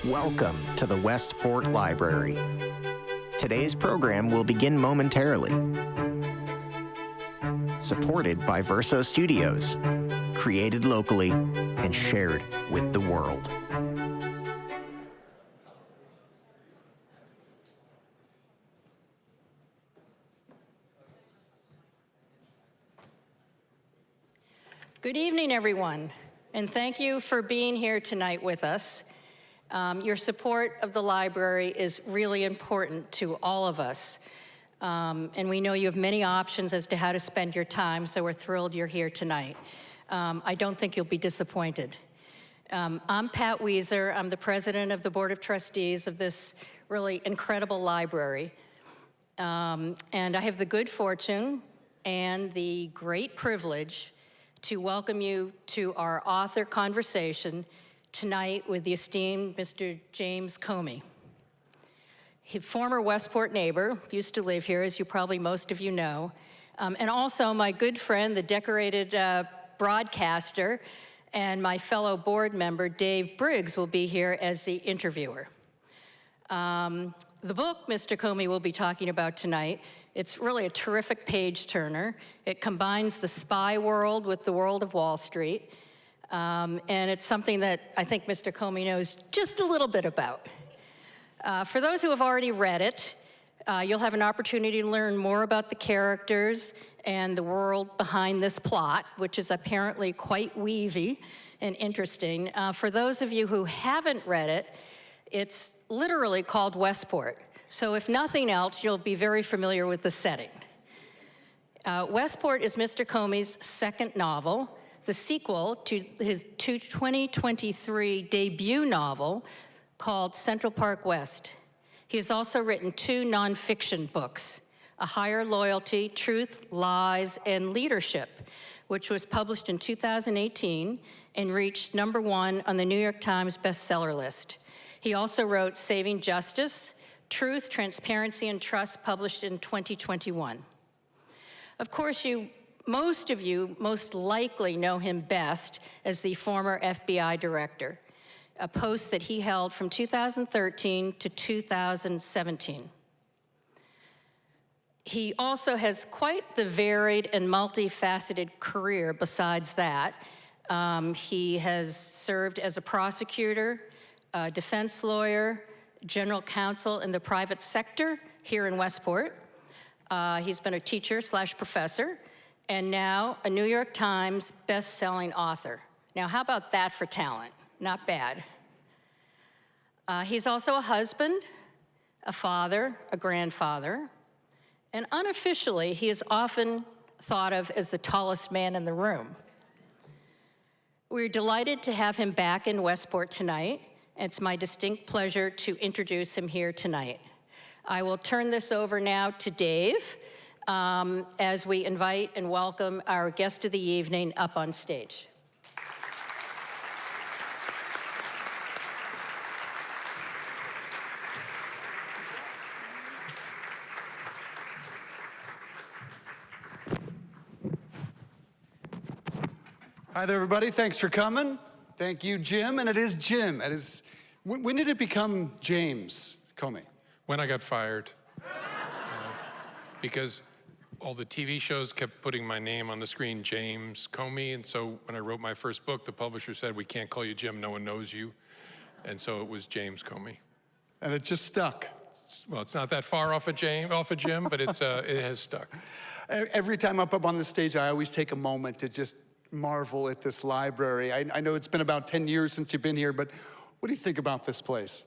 Welcome to the Westport Library. Today's program will begin momentarily. Supported by Verso Studios, created locally and shared with the world. Good evening, everyone, and thank you for being here tonight with us. Your support of the library is really important to all of us. And we know you have many options as to how to spend your time, so we're thrilled you're here tonight. I don't think you'll be disappointed. I'm Pat Weiser. I'm the president of the Board of Trustees of this really incredible library. And I have the good fortune and the great privilege to welcome you to our author conversation tonight with the esteemed Mr. James Comey. He, former Westport neighbor, used to live here, as you probably most of you know, and also my good friend, the decorated broadcaster, and my fellow board member, Dave Briggs, will be here as the interviewer. The book Mr. Comey will be talking about tonight, it's really a terrific page turner. It combines the spy world with the world of Wall Street. And it's something that I think Mr. Comey knows just a little bit about. For those who have already read it, you'll have an opportunity to learn more about the characters and the world behind this plot, which is apparently quite weavy and interesting. For those of you who haven't read it, it's literally called Westport. So if nothing else, you'll be very familiar with the setting. Westport is Mr. Comey's second novel, the sequel to his 2023 debut novel called Central Park West. He has also written 2 nonfiction books, A Higher Loyalty, Truth, Lies, and Leadership, which was published in 2018 and reached #1 on the New York Times bestseller list. He also wrote Saving Justice, Truth, Transparency, and Trust, published in 2021. Of course, most of you most likely know him best as the former FBI director, a post that he held from 2013 to 2017. He also has quite the varied and multifaceted career besides that. He has served as a prosecutor, a defense lawyer, general counsel in the private sector here in Westport. He's been a teacher/professor, and now a New York Times best-selling author. Now, how about that for talent? Not bad. He's also a husband, a father, a grandfather, and unofficially, he is often thought of as the tallest man in the room. We're delighted to have him back in Westport tonight. It's my distinct pleasure to introduce him here tonight. I will turn this over now to Dave as we invite and welcome our guest of the evening up on stage. Hi there, everybody. Thanks for coming. Thank you, Jim. And it is Jim. It is. When did it become James Comey? When I got fired. Because all the TV shows kept putting my name on the screen, James Comey, and so when I wrote my first book, the publisher said, "We can't call you Jim, no one knows you." And so it was James Comey. And it just stuck. Well, it's not that far off of Jim, but it has stuck. Every time I'm up on the stage, I always take a moment to just marvel at this library. I know it's been about 10 years since you've been here, but what do you think about this place?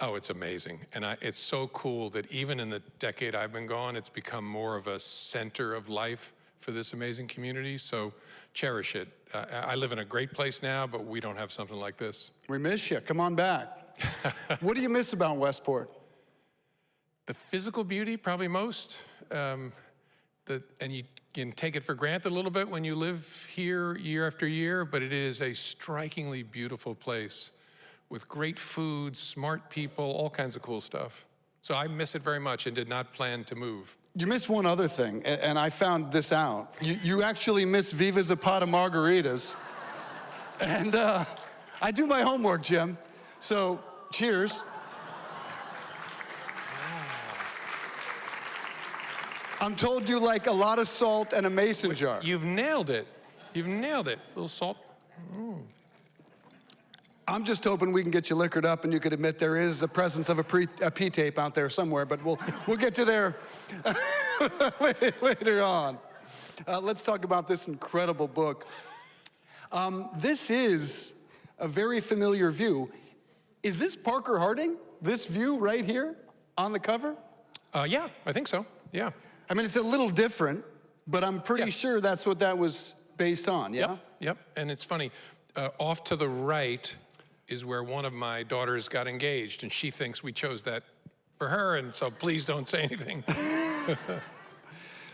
Oh, it's amazing. And it's so cool that even in the decade I've been gone, it's become more of a center of life for this amazing community. So cherish it. I live in a great place now, but we don't have something like this. We miss you. Come on back. What do you miss about Westport? The physical beauty, probably most. And you can take it for granted a little bit when you live here year after year, but it is a strikingly beautiful place with great food, smart people, all kinds of cool stuff. So I miss it very much and did not plan to move. You miss one other thing, and I found this out. You actually miss Viva Zapata margaritas. And I do my homework, Jim. So Cheers. I'm told you like a lot of salt and a mason jar. You've nailed it. You've nailed it. A little salt. I'm just hoping we can get you liquored up and you could admit there is a presence of a P-tape out there somewhere, but we'll get you there later on. Let's talk about this incredible book. This is a very familiar view. Is this Parker Harding, this view right here on the cover? Yeah, I think so, yeah. I mean, it's a little different, but I'm pretty sure that's what that was based on, yeah? Yep, and it's funny, off to the right is where one of my daughters got engaged, and she thinks we chose that for her, and so please don't say anything.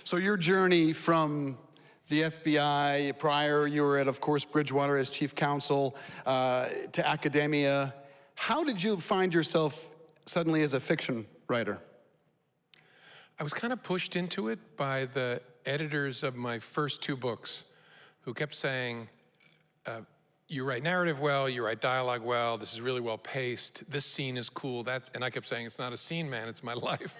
So your journey from the FBI, prior you were at, of course, Bridgewater as chief counsel, to academia. How did you find yourself suddenly as a fiction writer? I was kind of pushed into it by the editors of my first 2 books who kept saying, you write narrative well, you write dialogue well, this is really well paced, this scene is cool, and I kept saying, it's not a scene, man, it's my life.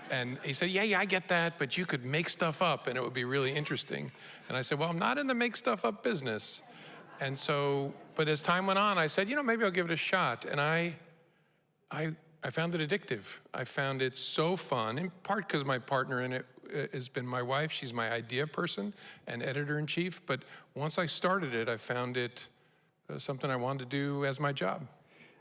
And he said, yeah, I get that, but you could make stuff up and it would be really interesting. And I said, well, I'm not in the make stuff up business. And so, but as time went on, I said, maybe I'll give it a shot. And I found it addictive. I found it so fun, in part because my partner in it has been my wife. She's my idea person and editor-in-chief. But once I started it, I found it something I wanted to do as my job.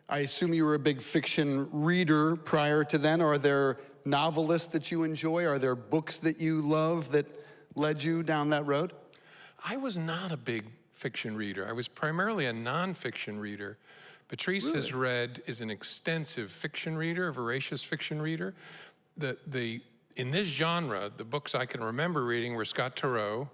I assume you were a big fiction reader prior to then. Are there novelists that you enjoy? Are there books that you love that led you down that road? I was not a big fiction reader. I was primarily a nonfiction reader. Patrice is an extensive fiction reader, a voracious fiction reader. In this genre, the books I can remember reading were Scott Turow,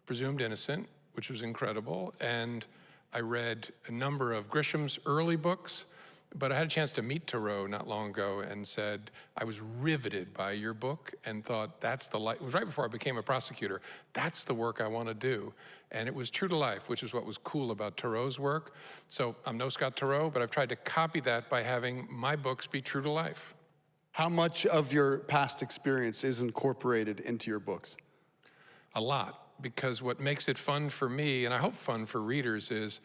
Presumed Innocent, which was incredible, and I read a number of Grisham's early books, but I had a chance to meet Turow not long ago and said, I was riveted by your book and thought, it was right before I became a prosecutor, that's the work I want to do. And it was true to life, which is what was cool about Turow's work. So I'm no Scott Turow, but I've tried to copy that by having my books be true to life. How much of your past experience is incorporated into your books? A lot, because what makes it fun for me, and I hope fun for readers, is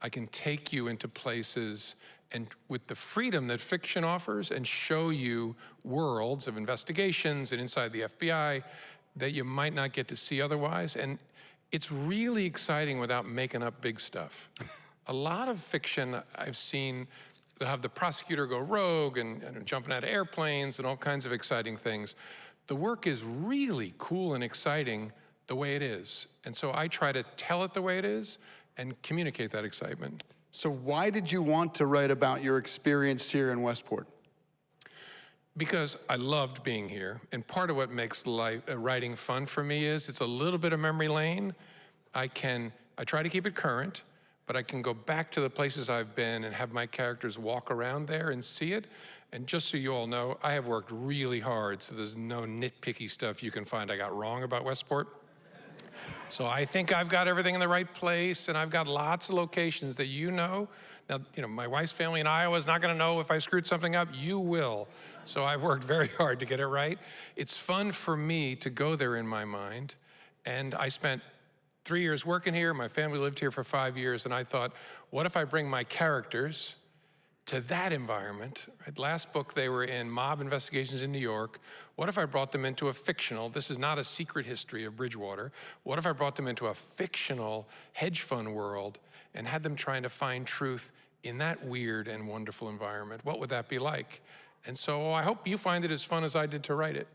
I can take you into places and with the freedom that fiction offers and show you worlds of investigations and inside the FBI that you might not get to see otherwise. And it's really exciting without making up big stuff. A lot of fiction I've seen, they'll have the prosecutor go rogue and jumping out of airplanes and all kinds of exciting things. The work is really cool and exciting the way it is. And so I try to tell it the way it is and communicate that excitement. So why did you want to write about your experience here in Westport? Because I loved being here, and part of what makes writing fun for me is it's a little bit of memory lane. I try to keep it current, but I can go back to the places I've been and have my characters walk around there and see it. And just so you all know, I have worked really hard, so there's no nitpicky stuff you can find I got wrong about Westport. So I think I've got everything in the right place, and I've got lots of locations that you know. Now, my wife's family in Iowa is not gonna know if I screwed something up. You will. So I've worked very hard to get it right. It's fun for me to go there in my mind. And I spent 3 years working here. My family lived here for 5 years, and I thought, what if I bring my characters to that environment? Right? Last book, they were in mob investigations in New York. What if I brought them into a fictional, this is not a secret history of Bridgewater, what if I brought them into a fictional hedge fund world and had them trying to find truth in that weird and wonderful environment? What would that be like? And so I hope you find it as fun as I did to write it.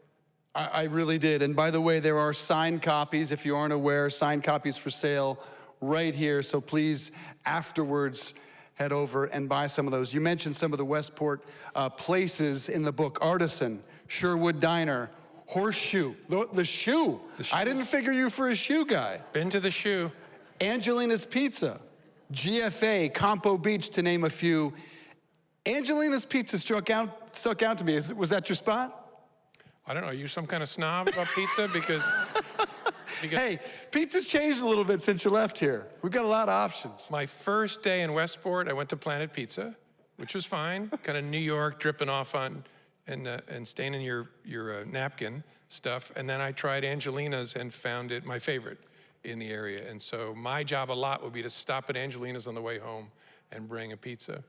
I really did. And by the way, there are signed copies, if you aren't aware, signed copies for sale right here. So please, afterwards, head over and buy some of those. You mentioned some of the Westport places in the book: Artisan, Sherwood Diner, Horseshoe, the shoe. I didn't figure you for a shoe guy. Been to the shoe. Angelina's Pizza, GFA, Campo Beach, to name a few. Angelina's Pizza stuck out to me. Was that your spot? I don't know, are you some kind of snob about pizza? Because hey, pizza's changed a little bit since you left here. We've got a lot of options. my first day in Westport, I went to Planet Pizza, which was fine, kind of New York, dripping off on, and staining your napkin stuff. And then I tried Angelina's and found it my favorite in the area. And so my job a lot would be to stop at Angelina's on the way home and bring a pizza.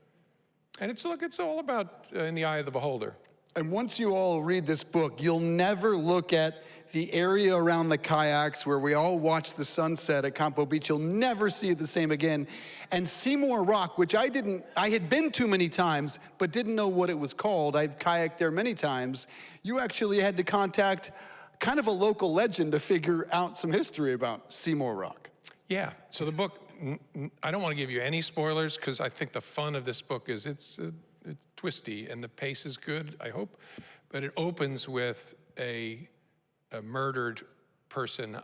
And it's all about in the eye of the beholder. And once you all read this book, you'll never look at the area around the kayaks where we all watch the sunset at Campo Beach. You'll never see it the same again. And Seymour Rock, which I had been to many times, but didn't know what it was called. I'd kayaked there many times. You actually had to contact kind of a local legend to figure out some history about Seymour Rock. Yeah, so the book, I don't want to give you any spoilers because I think the fun of this book is it's twisty and the pace is good, I hope. But it opens with a murdered person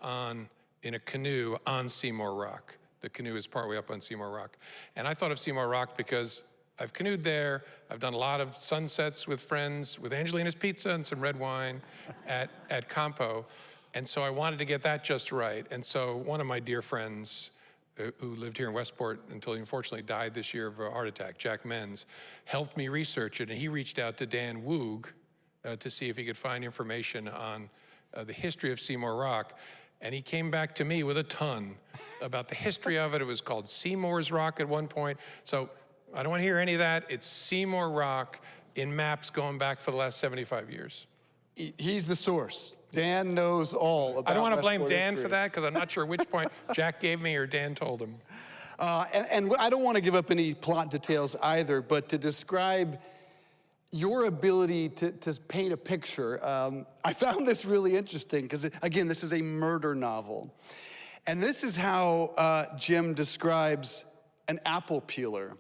in a canoe on Seymour Rock. The canoe is partway up on Seymour Rock. And I thought of Seymour Rock because I've canoed there. I've done a lot of sunsets with friends, with Angelina's Pizza and some red wine at Campo. And so I wanted to get that just right. And so one of my dear friends who lived here in Westport until he unfortunately died this year of a heart attack, Jack Menz, helped me research it. And he reached out to Dan Woog to see if he could find information on the history of Seymour Rock. And he came back to me with a ton about the history of it. It was called Seymour's Rock at one point. So I don't want to hear any of that. It's Seymour Rock in maps going back for the last 75 years. He's the source. Dan knows all about I don't want to blame Westport Dan history. for that because I'm not sure which point Jack gave me or Dan told him. And I don't want to give up any plot details either, but to describe your ability to paint a picture, I found this really interesting because, again, this is a murder novel. And this is how Jim describes an apple peeler.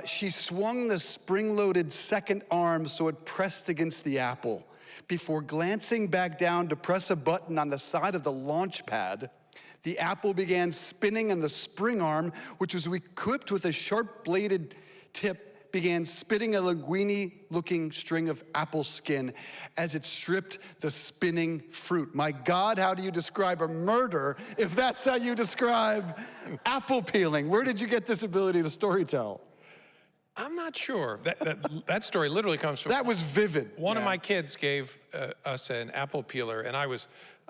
She swung the spring-loaded second arm so it pressed against the apple. Before glancing back down to press a button on the side of the launch pad, the apple began spinning and the spring arm, which was equipped with a sharp-bladed tip, began spitting a linguine-looking string of apple skin as it stripped the spinning fruit. My God, how do you describe a murder if that's how you describe apple peeling? Where did you get this ability to storytell? I'm not sure. That story literally comes from... That was vivid. One of my kids gave us an apple peeler, and I'm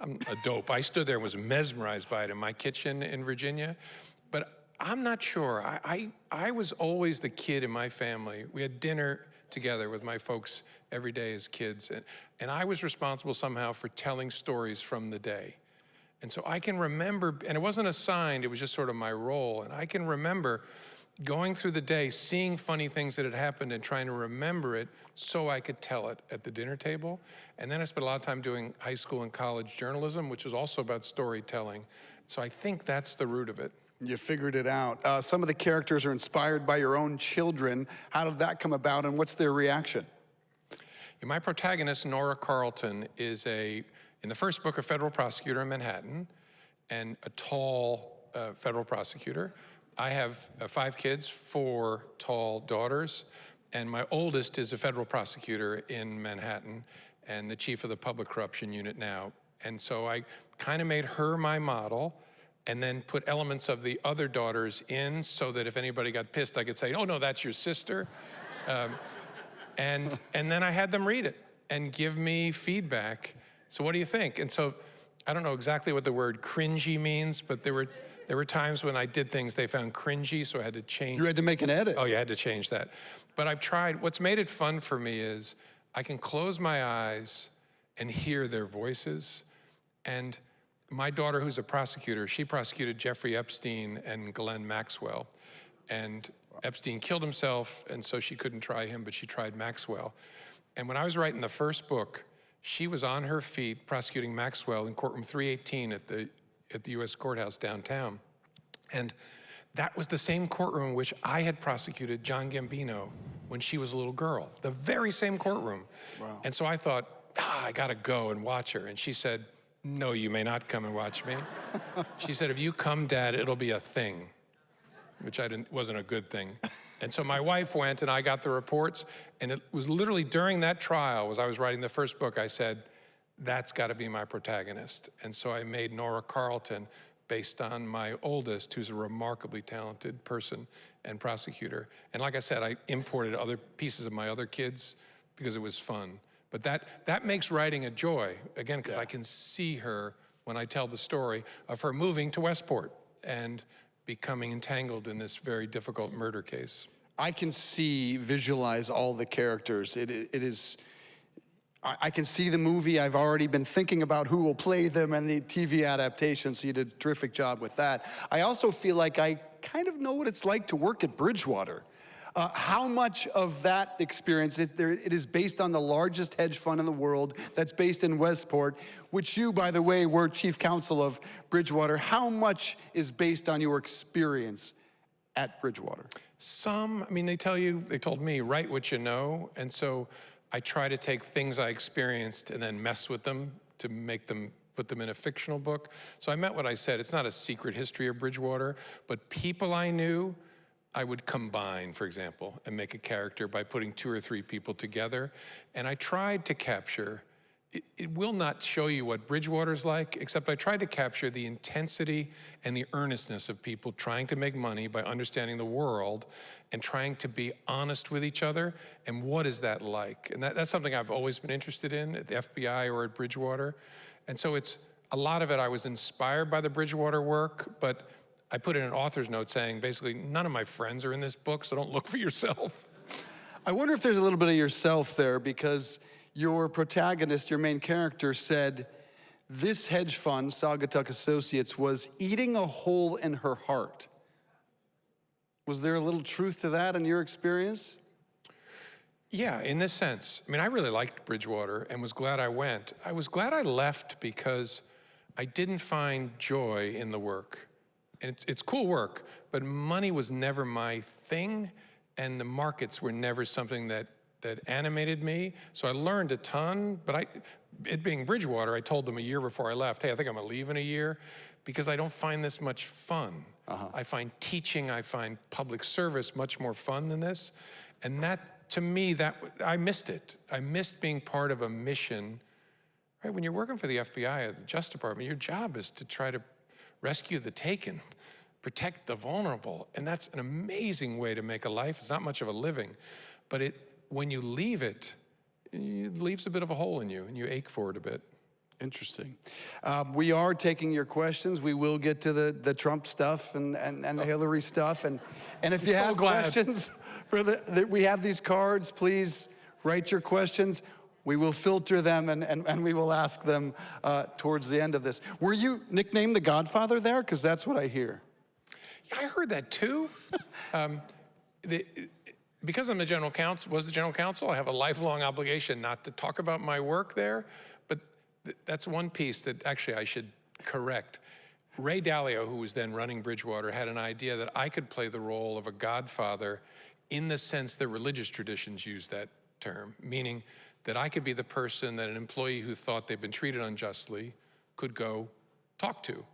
a dope. I stood there and was mesmerized by it in my kitchen in Virginia. But I'm not sure. I was always the kid in my family. We had dinner together with my folks every day as kids, and I was responsible somehow for telling stories from the day. And so I can remember, and it wasn't assigned, it was just sort of my role, and I can remember going through the day, seeing funny things that had happened and trying to remember it so I could tell it at the dinner table. And then I spent a lot of time doing high school and college journalism, which was also about storytelling. So I think that's the root of it. You figured it out. Some of the characters are inspired by your own children. How did that come about and what's their reaction? Yeah, my protagonist, Nora Carleton, is in the first book, a federal prosecutor in Manhattan and a tall federal prosecutor. I have 5 kids, 4 tall daughters, and my oldest is a federal prosecutor in Manhattan and the chief of the public corruption unit now. And so I kind of made her my model and then put elements of the other daughters in so that if anybody got pissed, I could say, oh no, that's your sister. And then I had them read it and give me feedback. So what do you think? And so I don't know exactly what the word cringy means, but there were times when I did things they found cringy, so I had to change. You had to make an edit. Oh, you had to change that. But I've tried, what's made it fun for me is I can close my eyes and hear their voices. And my daughter, who's a prosecutor, she prosecuted Jeffrey Epstein and Ghislaine Maxwell. And Epstein killed himself, and so she couldn't try him, but she tried Maxwell. And when I was writing the first book, she was on her feet prosecuting Maxwell in courtroom 318 at the U.S. courthouse downtown. And that was the same courtroom in which I had prosecuted John Gambino when she was a little girl, the very same courtroom. Wow. And so I thought, I gotta go and watch her. And she said, no, you may not come and watch me. She said, if you come, Dad, it'll be a thing, which wasn't a good thing. And so my wife went and I got the reports, and it was literally during that trial, as I was writing the first book, I said, that's gotta be my protagonist. And so I made Nora Carleton based on my oldest, who's a remarkably talented person and prosecutor. And like I said, I imported other pieces of my other kids because it was fun. But that makes writing a joy, again, because I can see her when I tell the story of her moving to Westport and becoming entangled in this very difficult murder case. I can visualize all the characters. I can see the movie. I've already been thinking about who will play them and the TV adaptation, so you did a terrific job with that. I also feel like I kind of know what it's like to work at Bridgewater. How much of that experience, it is based on the largest hedge fund in the world that's based in Westport, which you, by the way, were chief counsel of Bridgewater. How much is based on your experience at Bridgewater? Some, I mean, they told me, write what you know. And so I try to take things I experienced and then mess with them to put them in a fictional book. So I meant what I said. It's not a secret history of Bridgewater, but people I knew, I would combine, for example, and make a character by putting 2 or 3 people together. And I tried to capture, it will not show you what Bridgewater's like, except I tried to capture the intensity and the earnestness of people trying to make money by understanding the world and trying to be honest with each other. And what is that like? And that's something I've always been interested in at the FBI or at Bridgewater. And so it's a lot of it, I was inspired by the Bridgewater work, but I put in an author's note saying, basically, none of my friends are in this book, so don't look for yourself. I wonder if there's a little bit of yourself there, because your protagonist, your main character, said this hedge fund, Saugatuck Associates, was eating a hole in her heart. Was there a little truth to that in your experience? Yeah, in this sense. I mean, I really liked Bridgewater and was glad I went. I was glad I left because I didn't find joy in the work. And it's cool work, but money was never my thing, and the markets were never something that animated me. So I learned a ton, but it being Bridgewater, I told them a year before I left, hey, I think I'm gonna leave in a year because I don't find this much fun. I find teaching, I find public service much more fun than this. And that, to me, I missed it. I missed being part of a mission. Right? When you're working for the FBI or the Justice Department, your job is to try to rescue the taken, protect the vulnerable. And that's an amazing way to make a life. It's not much of a living, but when you leave it leaves a bit of a hole in you and you ache for it a bit. Interesting. We are taking your questions. We will get to the Trump stuff and the Hillary stuff. And if you have questions, we have these cards. Please write your questions. We will filter them and we will ask them towards the end of this. Were you nicknamed the Godfather there? Because that's what I hear. Yeah, I heard that too. Because I'm the general counsel, I have a lifelong obligation not to talk about my work there. But that's one piece that actually I should correct. Ray Dalio, who was then running Bridgewater, had an idea that I could play the role of a godfather in the sense that religious traditions use that term, meaning that I could be the person that an employee who thought they'd been treated unjustly could go talk to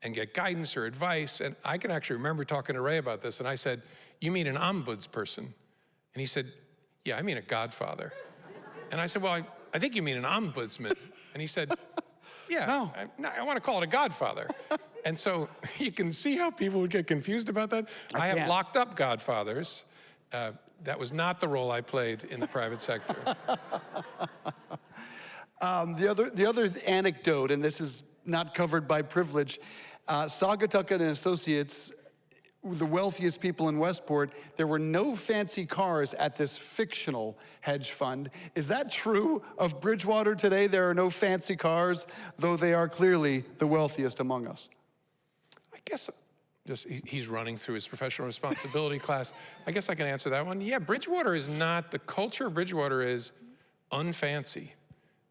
and get guidance or advice. And I can actually remember talking to Ray about this, and I said, you mean an ombudsperson? And he said, yeah, I mean a godfather. And I said, well, I think you mean an ombudsman. And he said, yeah, no. I want to call it a godfather. And so you can see how people would get confused about that. I have locked up godfathers. That was not the role I played in the private sector. The other anecdote, and this is not covered by privilege, Saugatuck Associates, the wealthiest people in Westport, there were no fancy cars at this fictional hedge fund. Is that true of Bridgewater today? There are no fancy cars, though they are clearly the wealthiest among us. I guess he's running through his professional responsibility class. I guess I can answer that one. Yeah, Bridgewater is not, the culture of Bridgewater is unfancy.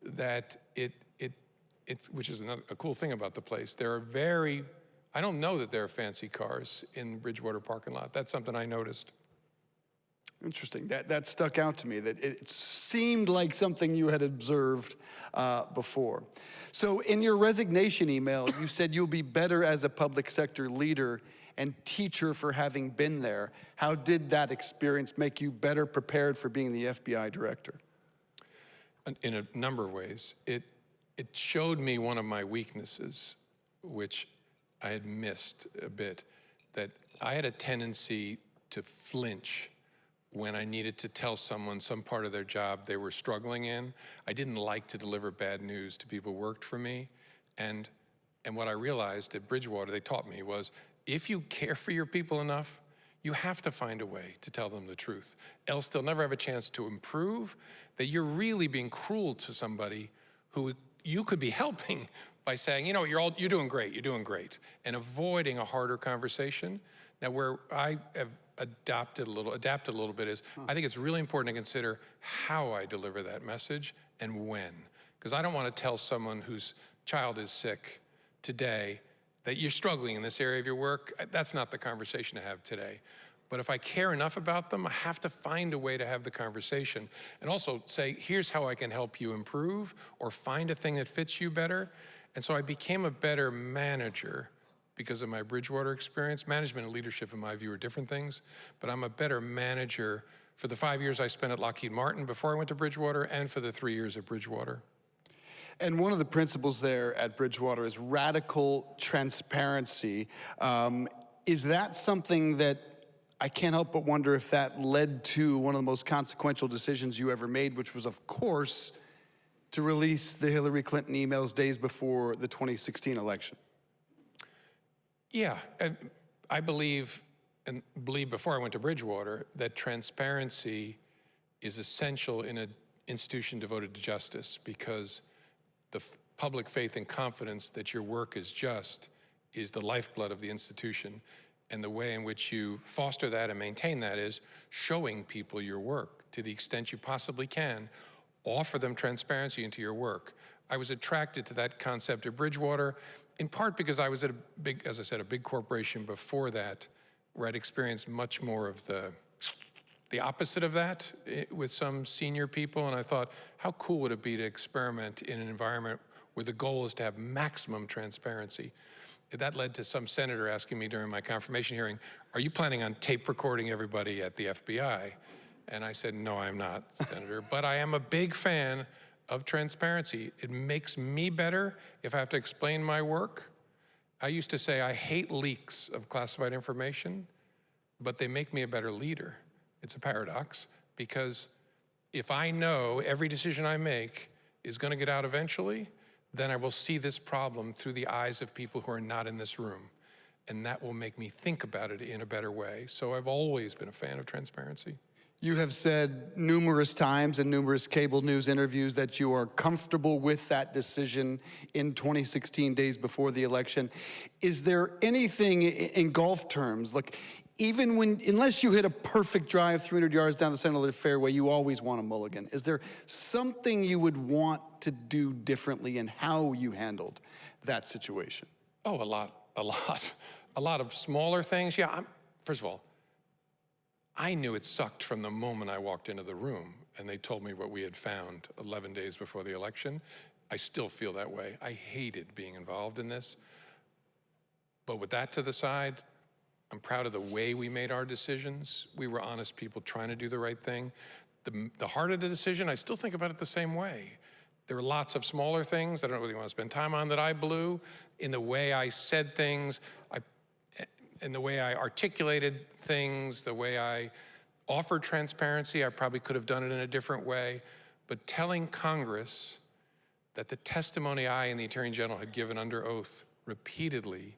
That which is a cool thing about the place. There are I don't know that there are fancy cars in Bridgewater parking lot. That's something I noticed. Interesting. That stuck out to me, that it seemed like something you had observed before. So in your resignation email, you said you'll be better as a public sector leader and teacher for having been there. How did that experience make you better prepared for being the FBI director? In a number of ways. It showed me one of my weaknesses, which I had missed a bit, that I had a tendency to flinch when I needed to tell someone some part of their job they were struggling in. I didn't like to deliver bad news to people who worked for me. And what I realized at Bridgewater, they taught me, was if you care for your people enough, you have to find a way to tell them the truth. Else they'll never have a chance to improve, that you're really being cruel to somebody who you could be helping by saying, you know, you're doing great, and avoiding a harder conversation. Now, where I have adapted a little bit is, I think it's really important to consider how I deliver that message and when. Because I don't want to tell someone whose child is sick today that you're struggling in this area of your work. That's not the conversation to have today. But if I care enough about them, I have to find a way to have the conversation and also say, here's how I can help you improve or find a thing that fits you better. And so I became a better manager because of my Bridgewater experience. Management and leadership, in my view, are different things, but I'm a better manager for the 5 years I spent at Lockheed Martin before I went to Bridgewater and for the 3 years at Bridgewater. And one of the principles there at Bridgewater is radical transparency. Is that something that I can't help but wonder if that led to one of the most consequential decisions you ever made, which was, of course, to release the Hillary Clinton emails days before the 2016 election? Yeah, and I believe before I went to Bridgewater, that transparency is essential in an institution devoted to justice, because the public faith and confidence that your work is just is the lifeblood of the institution. And the way in which you foster that and maintain that is showing people your work to the extent you possibly can. Offer them transparency into your work. I was attracted to that concept at Bridgewater, in part because I was at a big, as I said, a big corporation before that, where I'd experienced much more of the opposite of that with some senior people. And I thought, how cool would it be to experiment in an environment where the goal is to have maximum transparency? That led to some senator asking me during my confirmation hearing, are you planning on tape recording everybody at the FBI? And I said, no, I'm not, Senator, but I am a big fan of transparency. It makes me better if I have to explain my work. I used to say I hate leaks of classified information, but they make me a better leader. It's a paradox, because if I know every decision I make is going to get out eventually, then I will see this problem through the eyes of people who are not in this room. And that will make me think about it in a better way. So I've always been a fan of transparency. You have said numerous times in numerous cable news interviews that you are comfortable with that decision in 2016, days before the election. Is there anything in golf terms, like even when, unless you hit a perfect drive 300 yards down the center of the fairway, you always want a mulligan. Is there something you would want to do differently in how you handled that situation? Oh, a lot of smaller things. Yeah, first of all, I knew it sucked from the moment I walked into the room and they told me what we had found 11 days before the election. I still feel that way. I hated being involved in this. But with that to the side, I'm proud of the way we made our decisions. We were honest people trying to do the right thing. The heart of the decision, I still think about it the same way. There were lots of smaller things I don't really want to spend time on that I blew in the way I said things, in the way I articulated things, the way I offered transparency. I probably could have done it in a different way. But telling Congress that the testimony I and the Attorney General had given under oath repeatedly,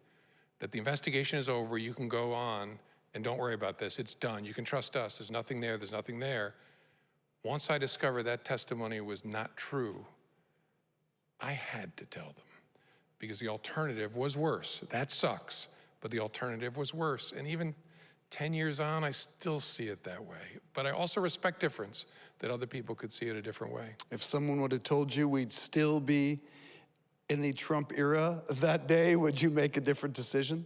that the investigation is over, you can go on, and don't worry about this, it's done, you can trust us, there's nothing there, there's nothing there. Once I discovered that testimony was not true, I had to tell them, because the alternative was worse. That sucks, but the alternative was worse. And even 10 years on, I still see it that way. But I also respect difference, that other people could see it a different way. If someone would have told you we'd still be in the Trump era that day, would you make a different decision?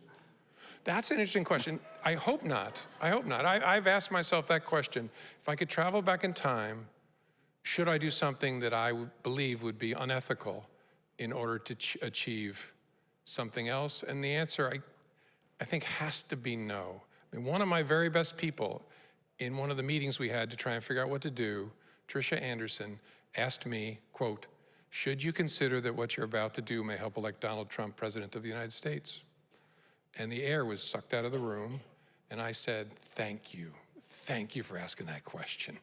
That's an interesting question. I hope not. I hope not. I've asked myself that question. If I could travel back in time, should I do something that I believe would be unethical in order to achieve something else? And the answer, I think, has to be no. I mean, one of my very best people in one of the meetings we had to try and figure out what to do, Tricia Anderson, asked me, quote, should you consider that what you're about to do may help elect Donald Trump president of the United States? And the air was sucked out of the room. And I said, thank you. Thank you for asking that question.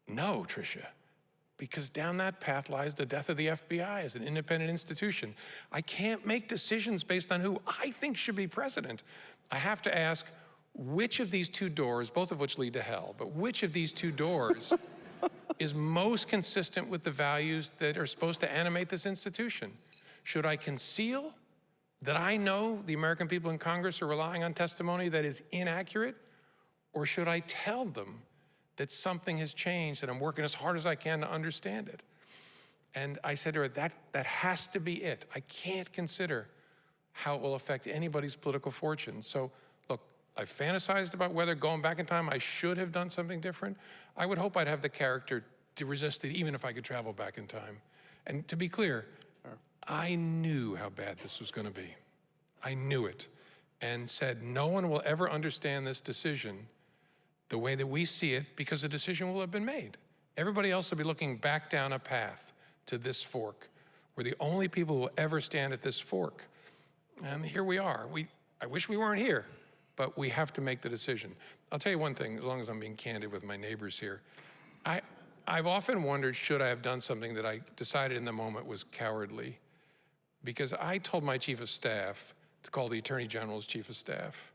No, Tricia, because down that path lies the death of the FBI as an independent institution. I can't make decisions based on who I think should be president. I have to ask, which of these two doors, both of which lead to hell, but which of these two doors is most consistent with the values that are supposed to animate this institution? Should I conceal that I know the American people in Congress are relying on testimony that is inaccurate? Or should I tell them that something has changed and I'm working as hard as I can to understand it? And I said to her, that has to be it. I can't consider how it will affect anybody's political fortune. So look, I fantasized about whether going back in time I should have done something different. I would hope I'd have the character to resist it even if I could travel back in time. And to be clear, I knew how bad this was gonna be. I knew it, and said, no one will ever understand this decision the way that we see it because the decision will have been made. Everybody else will be looking back down a path to this fork. We're the only people who will ever stand at this fork. And here we are. I wish we weren't here, but we have to make the decision. I'll tell you one thing, as long as I'm being candid with my neighbors here. I've often wondered, should I have done something that I decided in the moment was cowardly? Because I told my chief of staff to call the Attorney General's chief of staff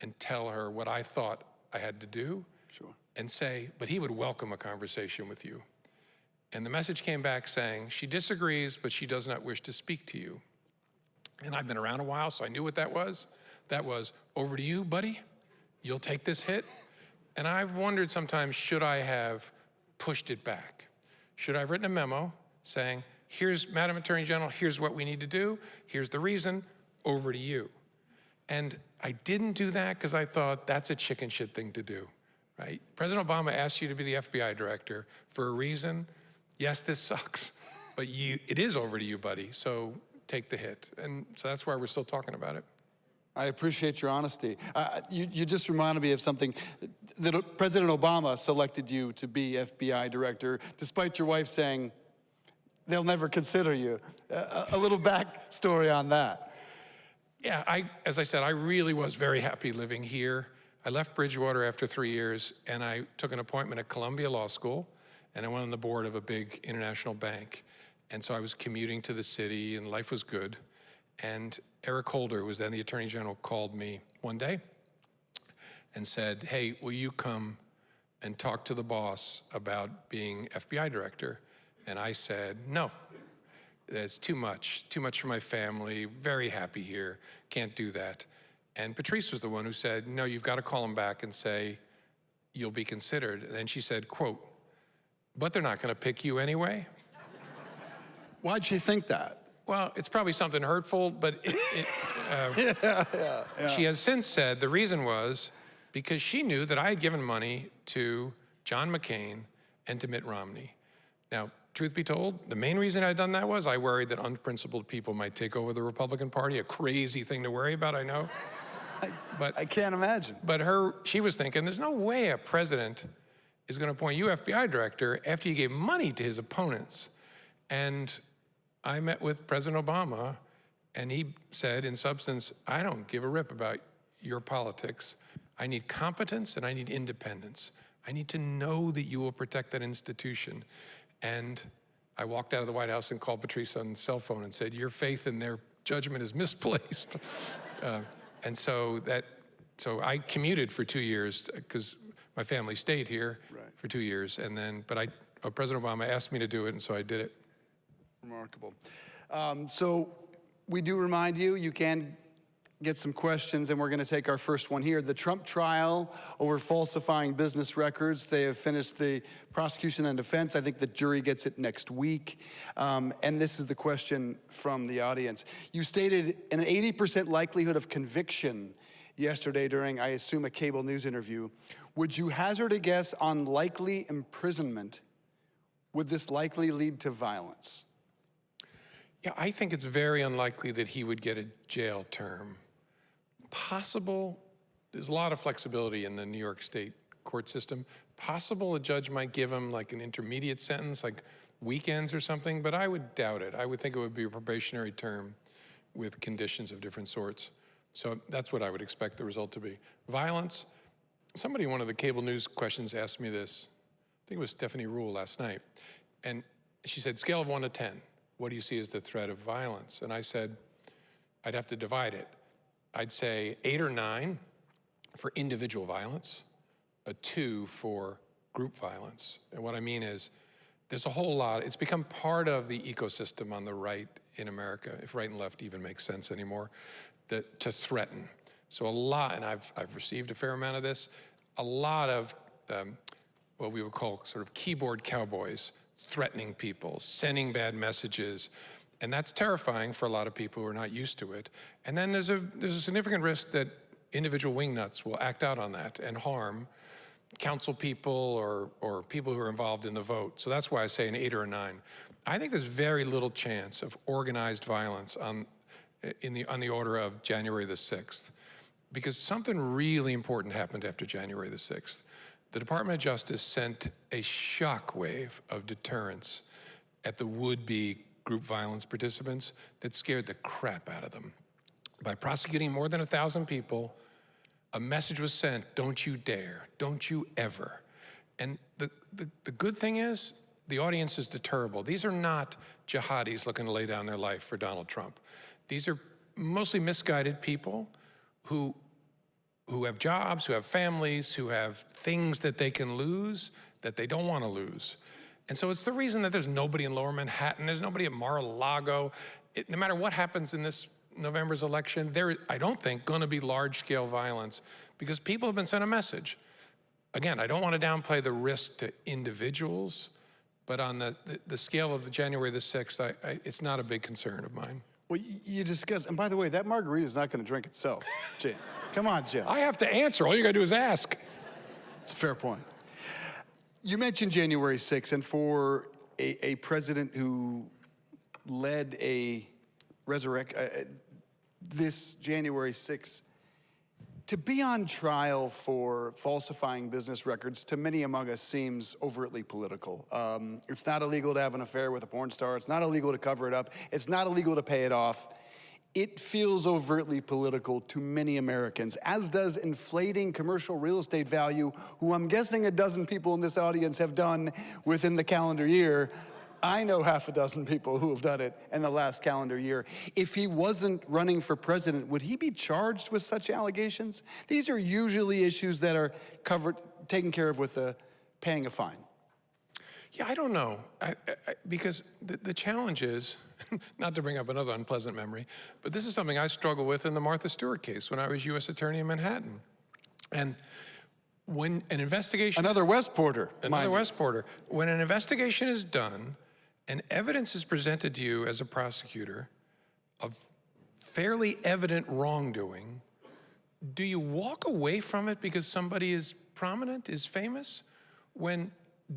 and tell her what I thought I had to do. Sure. And say, but he would welcome a conversation with you. And the message came back saying, she disagrees, but she does not wish to speak to you. And I've been around a while, so I knew what that was. That was, over to you, buddy. You'll take this hit. And I've wondered sometimes, should I have pushed it back? Should I have written a memo saying, here's, Madam Attorney General, here's what we need to do. Here's the reason, over to you. And I didn't do that because I thought that's a chicken shit thing to do, right? President Obama asked you to be the FBI director for a reason. Yes, this sucks, but it is over to you, buddy, so take the hit. And so that's why we're still talking about it. I appreciate your honesty. You just reminded me of something. That President Obama selected you to be FBI director, despite your wife saying, they'll never consider you. A little backstory on that. Yeah, as I said, I really was very happy living here. I left Bridgewater after 3 years, and I took an appointment at Columbia Law School, and I went on the board of a big international bank. And so I was commuting to the city, and life was good. And Eric Holder, who was then the Attorney General, called me one day and said, hey, will you come and talk to the boss about being FBI director? And I said, no. It's too much for my family, very happy here, can't do that. And Patrice was the one who said, no, you've got to call him back and say, you'll be considered. And then she said, quote, but they're not going to pick you anyway. Why'd she think that? Well, it's probably something hurtful, but she has since said the reason was because she knew that I had given money to John McCain and to Mitt Romney. Now, truth be told, the main reason I'd done that was I worried that unprincipled people might take over the Republican Party, a crazy thing to worry about, I know. I can't imagine. But she was thinking, there's no way a president is going to appoint you FBI director after you gave money to his opponents. And I met with President Obama, and he said, in substance, I don't give a rip about your politics. I need competence and I need independence. I need to know that you will protect that institution. And I walked out of the White House and called Patrice on the cell phone and said, your faith in their judgment is misplaced. And so I commuted for 2 years because my family stayed here for 2 years. And then, but President Obama asked me to do it, and so I did it. Remarkable. So we do remind you, you can get some questions, and we're going to take our first one here. The Trump trial over falsifying business records. They have finished the prosecution and defense. I think the jury gets it next week. And this is the question from the audience. You stated an 80% likelihood of conviction yesterday during, I assume, a cable news interview. Would you hazard a guess on likely imprisonment? Would this likely lead to violence? Yeah, I think it's very unlikely that he would get a jail term. Possible, there's a lot of flexibility in the New York State court system. Possible a judge might give him like an intermediate sentence, like weekends or something, but I would doubt it. I would think it would be a probationary term with conditions of different sorts. So that's what I would expect the result to be. Violence, somebody in one of the cable news questions asked me this, I think it was Stephanie Rule last night, and she said, scale of 1 to 10, what do you see as the threat of violence? And I said, I'd have to divide it. I'd say 8 or 9 for individual violence, a 2 for group violence. And what I mean is, there's a whole lot, it's become part of the ecosystem on the right in America, if right and left even makes sense anymore, to threaten. So a lot, and I've received a fair amount of this, a lot of what we would call sort of keyboard cowboys, threatening people, sending bad messages, and that's terrifying for a lot of people who are not used to it. And then there's a significant risk that individual wingnuts will act out on that and harm counsel people or people who are involved in the vote. So that's why I say an 8 or a 9. I think there's very little chance of organized violence on the order of January the 6th, because something really important happened after January the 6th. The Department of Justice sent a shockwave of deterrence at the would-be group violence participants that scared the crap out of them. By prosecuting more than 1,000 people, a message was sent, don't you dare, don't you ever. And the good thing is, the audience is deterrable. These are not jihadis looking to lay down their life for Donald Trump. These are mostly misguided people who have jobs, who have families, who have things that they can lose that they don't want to lose. And so it's the reason that there's nobody in Lower Manhattan, there's nobody at Mar-a-Lago. No matter what happens in this November's election, there, I don't think, going to be large-scale violence because people have been sent a message. Again, I don't want to downplay the risk to individuals, but on the scale of the January the 6th, it's not a big concern of mine. Well, you discussed, and by the way, that margarita is not going to drink itself, Jim. Come on, Jim. I have to answer. All you got to do is ask. It's a fair point. You mentioned January 6th, and for a president who led this January 6th, to be on trial for falsifying business records, to many among us, seems overtly political. It's not illegal to have an affair with a porn star. It's not illegal to cover it up. It's not illegal to pay it off. It feels overtly political to many Americans, as does inflating commercial real estate value, who I'm guessing a dozen people in this audience have done within the calendar year. I know half a dozen people who have done it in the last calendar year. If he wasn't running for president, would he be charged with such allegations? These are usually issues that are taken care of with paying a fine. Yeah, I don't know, because the challenge is, not to bring up another unpleasant memory, but this is something I struggle with in the Martha Stewart case when I was U.S. Attorney in Manhattan. And when an investigation... Another Westporter. Another Westporter. When an investigation is done and evidence is presented to you as a prosecutor of fairly evident wrongdoing, do you walk away from it because somebody is prominent, is famous, when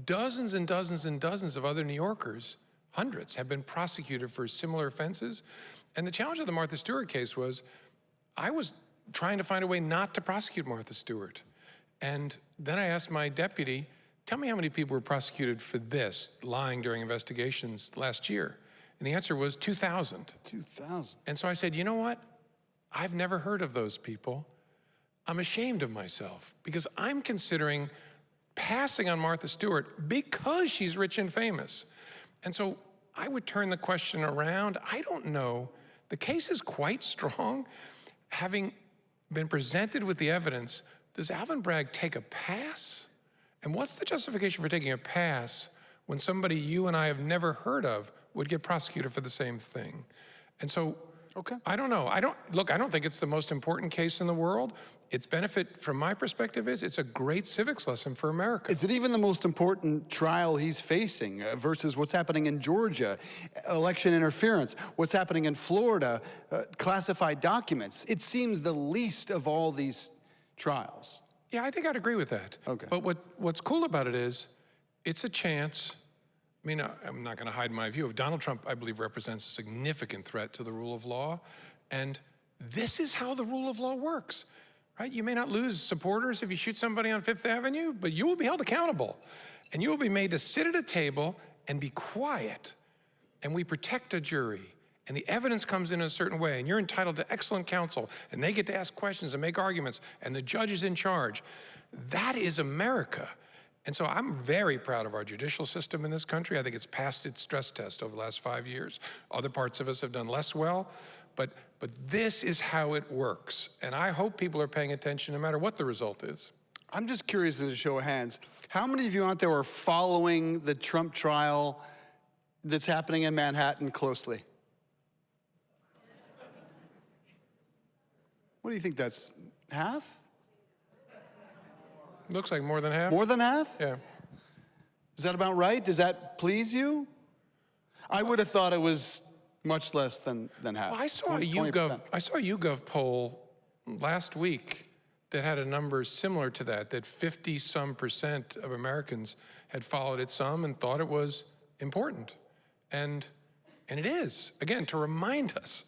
dozens and dozens and dozens of other New Yorkers, hundreds, have been prosecuted for similar offenses? And the challenge of the Martha Stewart case was, I was trying to find a way not to prosecute Martha Stewart. And then I asked my deputy, tell me how many people were prosecuted for this, lying during investigations last year. And the answer was 2,000. 2,000. And so I said, you know what? I've never heard of those people. I'm ashamed of myself because I'm considering passing on Martha Stewart because she's rich and famous. And so I would turn the question around. I don't know. The case is quite strong. Having been presented with the evidence, does Alvin Bragg take a pass? And what's the justification for taking a pass when somebody you and I have never heard of would get prosecuted for the same thing? And so, I don't know. I don't think it's the most important case in the world. Its benefit, from my perspective, is it's a great civics lesson for America. Is it even the most important trial he's facing versus what's happening in Georgia, election interference, what's happening in Florida, classified documents? It seems the least of all these trials. Yeah, I think I'd agree with that. Okay. But what's cool about it is, it's a chance. I mean, I'm not going to hide my view of Donald Trump. I believe represents a significant threat to the rule of law, and this is how the rule of law works, right? You may not lose supporters if you shoot somebody on Fifth Avenue, but you will be held accountable, and you will be made to sit at a table and be quiet, and we protect a jury, and the evidence comes in a certain way, and you're entitled to excellent counsel, and they get to ask questions and make arguments, and the judge is in charge. That is America. And so I'm very proud of our judicial system in this country. I think it's passed its stress test over the last 5 years. Other parts of us have done less well, but this is how it works. And I hope people are paying attention no matter what the result is. I'm just curious, as a show of hands, how many of you out there are following the Trump trial that's happening in Manhattan closely? What do you think, that's half? Looks like more than half. More than half? Yeah. Is that about right? Does that please you? I would have thought it was much less than half. Well, I saw a 20%. YouGov poll last week that had a number similar to that 50-some% of Americans had followed it some and thought it was important. And it is, again, to remind us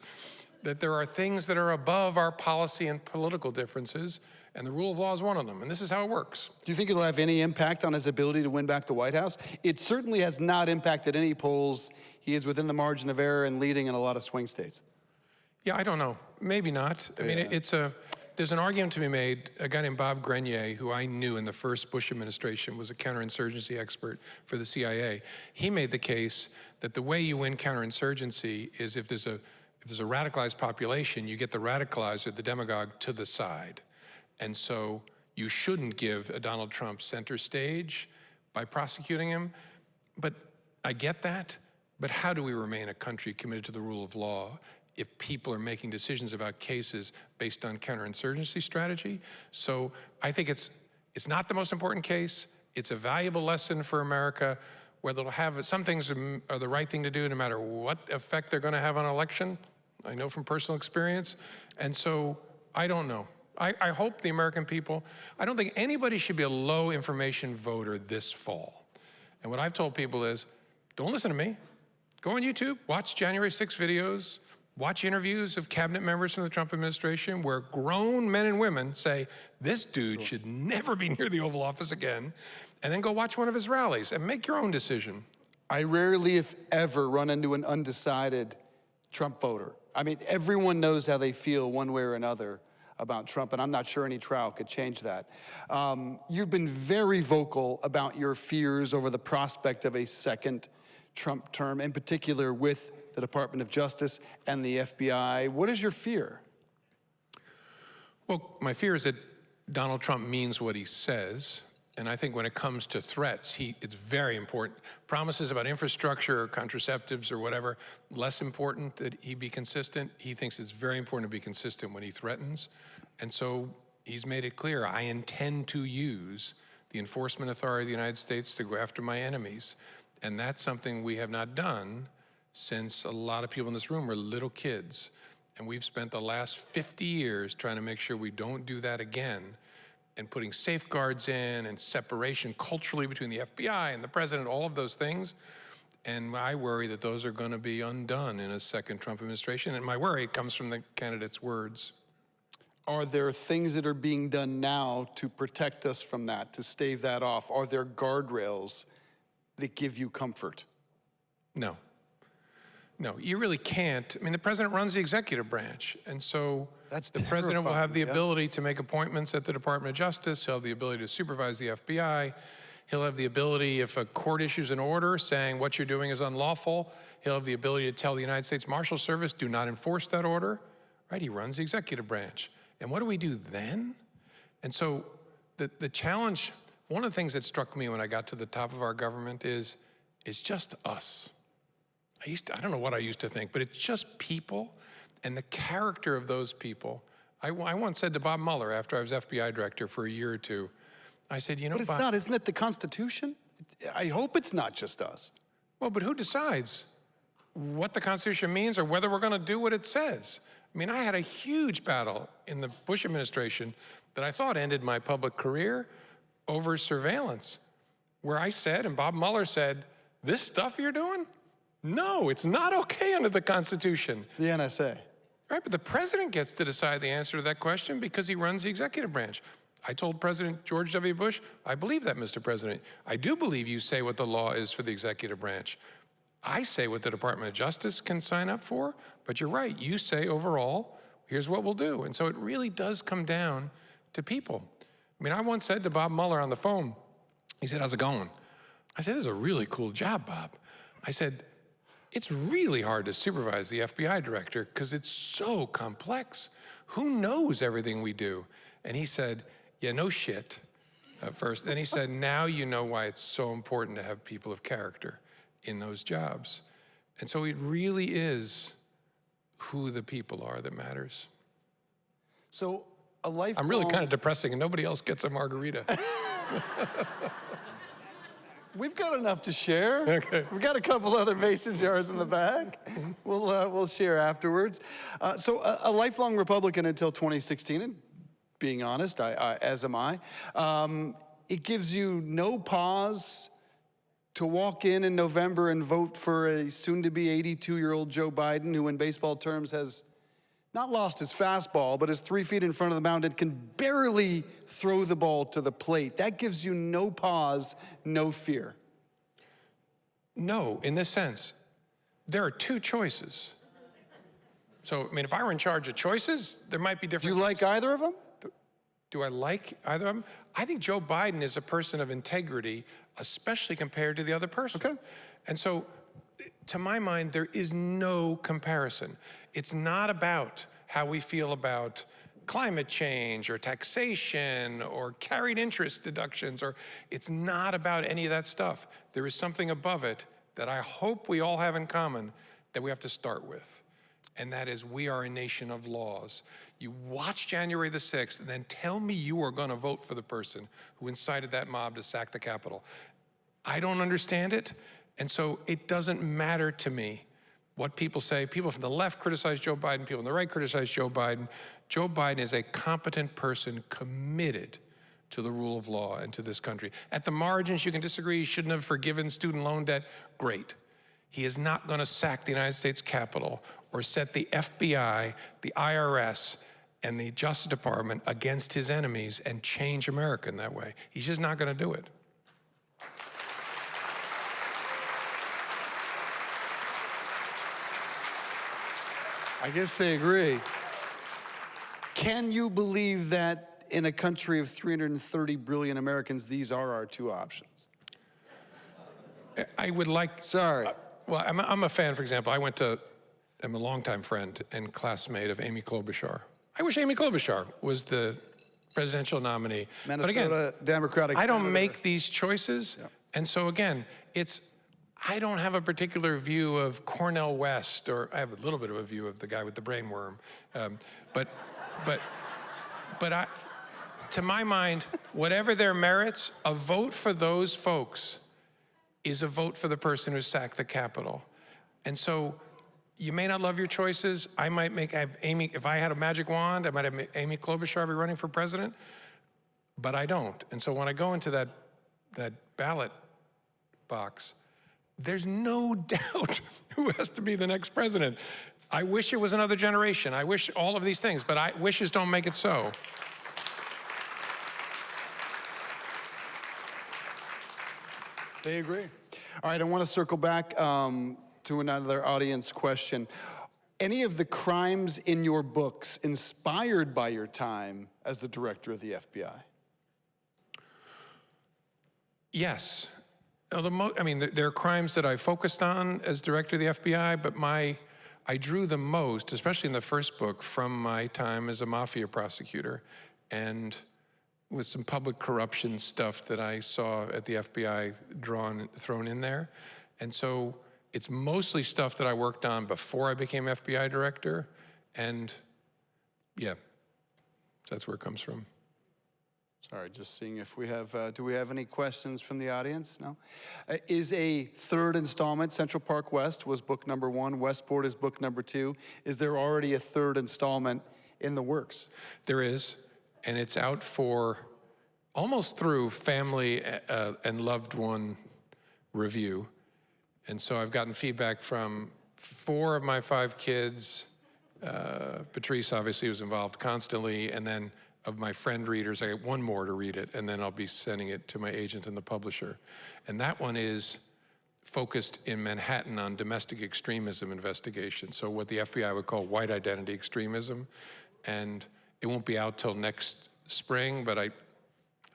that there are things that are above our policy and political differences, and the rule of law is one of them, and this is how it works. Do you think it'll have any impact on his ability to win back the White House? It certainly has not impacted any polls. He is within the margin of error and leading in a lot of swing states. Yeah, I don't know. Maybe not. I mean, there's an argument to be made. A guy named Bob Grenier, who I knew in the first Bush administration, was a counterinsurgency expert for the CIA. He made the case that the way you win counterinsurgency is if there's a radicalized population, you get the radicalized or the demagogue to the side. And so you shouldn't give a Donald Trump center stage by prosecuting him. But I get that. But how do we remain a country committed to the rule of law if people are making decisions about cases based on counterinsurgency strategy? So I think it's not the most important case. It's a valuable lesson for America. Whether it'll have, some things are the right thing to do no matter what effect they're going to have on an election. I know from personal experience. And so I don't know. I hope the American people, I don't think anybody should be a low information voter this fall. And what I've told people is, don't listen to me. Go on YouTube, watch January 6 videos, watch interviews of cabinet members from the Trump administration where grown men and women say, this dude should never be near the Oval Office again, and then go watch one of his rallies and make your own decision. I rarely, if ever, run into an undecided Trump voter. I mean, everyone knows how they feel one way or another about Trump, and I'm not sure any trial could change that. You've been very vocal about your fears over the prospect of a second Trump term, in particular with the Department of Justice and the FBI. What is your fear? Well, my fear is that Donald Trump means what he says. And I think when it comes to threats, it's very important. Promises about infrastructure or contraceptives or whatever, less important that he be consistent. He thinks it's very important to be consistent when he threatens. And so he's made it clear, I intend to use the enforcement authority of the United States to go after my enemies. And that's something we have not done since a lot of people in this room were little kids. And we've spent the last 50 years trying to make sure we don't do that again, and putting safeguards in and separation culturally between the FBI and the president, all of those things. And I worry that those are going to be undone in a second Trump administration. And my worry comes from the candidate's words. Are there things that are being done now to protect us from that, to stave that off? Are there guardrails that give you comfort? No. No, you really can't. I mean, the president runs the executive branch, and so the president will have the ability to make appointments at the Department of Justice. He'll have the ability to supervise the FBI. He'll have the ability, if a court issues an order saying what you're doing is unlawful, he'll have the ability to tell the United States Marshal Service, do not enforce that order, right? He runs the executive branch. And what do we do then? And so the challenge, one of the things that struck me when I got to the top of our government is it's just us. I don't know what I used to think, but it's just people and the character of those people. I once said to Bob Mueller after I was FBI director for a year or two, I said, you know, but it's not, isn't it the Constitution? I hope it's not just us. Well, but who decides what the Constitution means or whether we're going to do what it says? I mean, I had a huge battle in the Bush administration that I thought ended my public career over surveillance, where I said, and Bob Mueller said, this stuff you're doing? No, it's not okay under the Constitution. The NSA. Right, but the president gets to decide the answer to that question because he runs the executive branch. I told President George W. Bush, I believe that, Mr. President. I do believe you say what the law is for the executive branch. I say what the Department of Justice can sign up for, but you're right. You say overall, here's what we'll do. And so it really does come down to people. I mean, I once said to Bob Mueller on the phone, he said, how's it going? I said, this is a really cool job, Bob. I said, it's really hard to supervise the FBI director because it's so complex. Who knows everything we do? And he said, yeah, no shit, at first. Then he said, now you know why it's so important to have people of character in those jobs. And so it really is who the people are that matters. So a lifelong... I'm really kind of depressing and nobody else gets a margarita. We've got enough to share. Okay. We've got a couple other mason jars in the back. We'll share afterwards. So a lifelong Republican until 2016, and being honest, as am I. It gives you no pause to walk in November and vote for a soon-to-be 82-year-old Joe Biden, who in baseball terms has not lost his fastball, but is 3 feet in front of the mound and can barely throw the ball to the plate. That gives you no pause, no fear. No, in this sense, there are two choices. So, I mean, if I were in charge of choices, there might be different. Do you like either of them? Do I like either of them? I think Joe Biden is a person of integrity, especially compared to the other person. Okay. And so, to my mind, there is no comparison. It's not about how we feel about climate change or taxation or carried interest deductions, or it's not about any of that stuff. There is something above it that I hope we all have in common that we have to start with. And that is, we are a nation of laws. You watch January the 6th and then tell me you are gonna vote for the person who incited that mob to sack the Capitol. I don't understand it, and so it doesn't matter to me what people say. People from the left criticize Joe Biden, people on the right criticize Joe Biden. Joe Biden is a competent person committed to the rule of law and to this country. At the margins, you can disagree, he shouldn't have forgiven student loan debt, great. He is not gonna sack the United States Capitol or set the FBI, the IRS, and the Justice Department against his enemies and change America in that way. He's just not gonna do it. I guess they agree. Can you believe that in a country of 330 billion Americans, these are our two options? I would like... Sorry. Well, I'm a fan, for example. I'm a longtime friend and classmate of Amy Klobuchar. I wish Amy Klobuchar was the presidential nominee. Minnesota but again, Democratic. I don't make these choices. Yeah. And so again, I don't have a particular view of Cornel West, or I have a little bit of a view of the guy with the brainworm. But to my mind, whatever their merits, a vote for those folks is a vote for the person who sacked the Capitol. And so you may not love your choices. I might have Amy, if I had a magic wand, I might have Amy Klobuchar be running for president, but I don't. And so when I go into that ballot box, there's no doubt who has to be the next president. I wish it was another generation. I wish all of these things, but wishes don't make it so. They agree. All right, I want to circle back to another audience question. Any of the crimes in your books inspired by your time as the director of the FBI? Yes. There are crimes that I focused on as director of the FBI, but I drew the most, especially in the first book, from my time as a mafia prosecutor and with some public corruption stuff that I saw at the FBI thrown in there. And so it's mostly stuff that I worked on before I became FBI director, and yeah, that's where it comes from. Sorry, just seeing if we have, do we have any questions from the audience? No? Is a third installment, Central Park West was book number 1, Westport is book number 2. Is there already a third installment in the works? There is, and it's out for almost through family and loved one review. And so I've gotten feedback from 4 of my 5 kids. Patrice obviously was involved constantly, and then of my friend readers, I got 1 more to read it, and then I'll be sending it to my agent and the publisher. And that one is focused in Manhattan on domestic extremism investigation, so what the FBI would call white identity extremism. And it won't be out till next spring, but I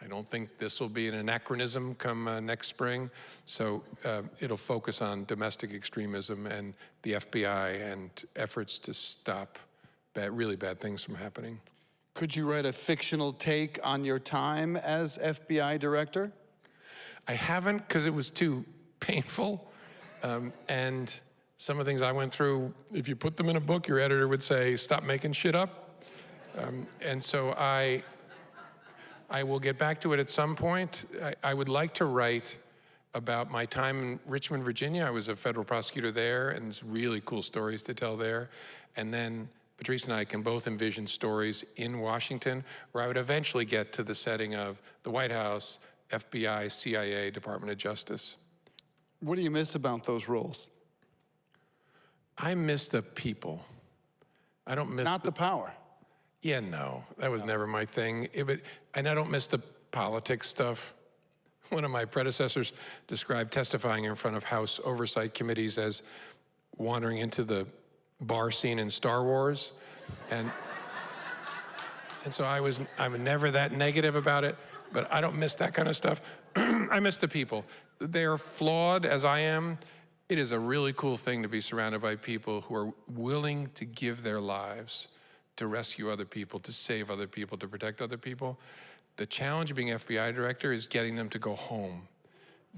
don't think this will be an anachronism come next spring. So it'll focus on domestic extremism and the FBI and efforts to stop really bad things from happening. Could you write a fictional take on your time as FBI director? I haven't, because it was too painful. And some of the things I went through, if you put them in a book, your editor would say, stop making shit up. And so I will get back to it at some point. I would like to write about my time in Richmond, Virginia. I was a federal prosecutor there, and it's really cool stories to tell there. And then Patrice and I can both envision stories in Washington where I would eventually get to the setting of the White House, FBI, CIA, Department of Justice. What do you miss about those roles? I miss the people. I don't miss Not the power. Yeah, no, that was never my thing. And I don't miss the politics stuff. One of my predecessors described testifying in front of House oversight committees as wandering into the bar scene in Star Wars. And so I'm never that negative about it, but I don't miss that kind of stuff. I miss the people. They're flawed as I am. It is a really cool thing to be surrounded by people who are willing to give their lives to rescue other people, to save other people, to protect other people. The challenge of being FBI director is getting them to go home,